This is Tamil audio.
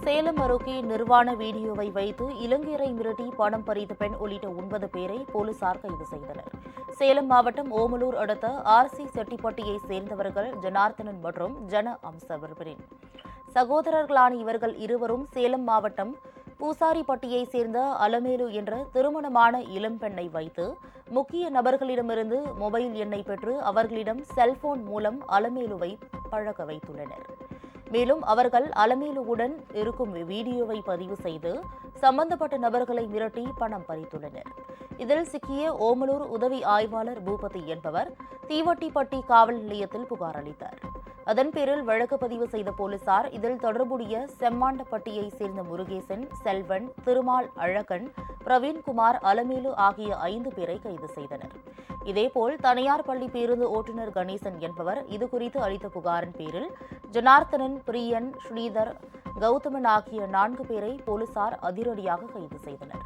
சேலம் அருகே நிர்வாண வீடியோவை வைத்து இளைஞரை மிரட்டி பணம் பறித்த பெண் உள்ளிட்ட 9 பேரை போலீசார் கைது செய்தனர். சேலம் மாவட்டம் ஓமலூர் அடுத்த ஆர்சி செட்டிப்பட்டியைச் சேர்ந்தவர்கள் ஜனார்த்தனன் மற்றும் ஜன அம்சவர்பரின் சகோதரர்களான இவர்கள் இருவரும் சேலம் மாவட்டம் பூசாரிப்பட்டியைச் சேர்ந்த அலமேலு என்ற திருமணமான இளம்பெண்ணை வைத்து முக்கிய நபர்களிடமிருந்து மொபைல் எண்ணை பெற்று அவர்களிடம் செல்போன் மூலம் அலமேலுவை பழக வைத்துள்ளனர். மேலும் அவர்கள் அலமேலுவுடன் இருக்கும் வீடியோவை பதிவு செய்து சம்பந்தப்பட்ட நபர்களை மிரட்டி பணம் பறித்துள்ளனர். இதில் சிக்கிய ஓமலூர் உதவி ஆய்வாளர் பூபதி என்பவர் தீவட்டிப்பட்டி காவல் நிலையத்தில் புகார் அளித்தார். அதன் பேரில் வழக்கு பதிவு செய்த போலீசார் இதில் தொடர்புடைய செம்மாண்டப்பட்டியைச் சேர்ந்த முருகேசன், செல்வன், திருமால் அழகன், பிரவீன்குமார், அலமேலு ஆகிய 5 பேரை கைது செய்தனர். இதேபோல் தனியார் பள்ளி பேருந்து ஓட்டுநர் கணேசன் என்பவர் இதுகுறித்து அளித்த புகாரின் பேரில் ஜனார்த்தனன், பிரியன், ஸ்ரீதர், கௌதமன் ஆகிய 4 பேரை போலீசார் அதிரடியாக கைது செய்தனர்.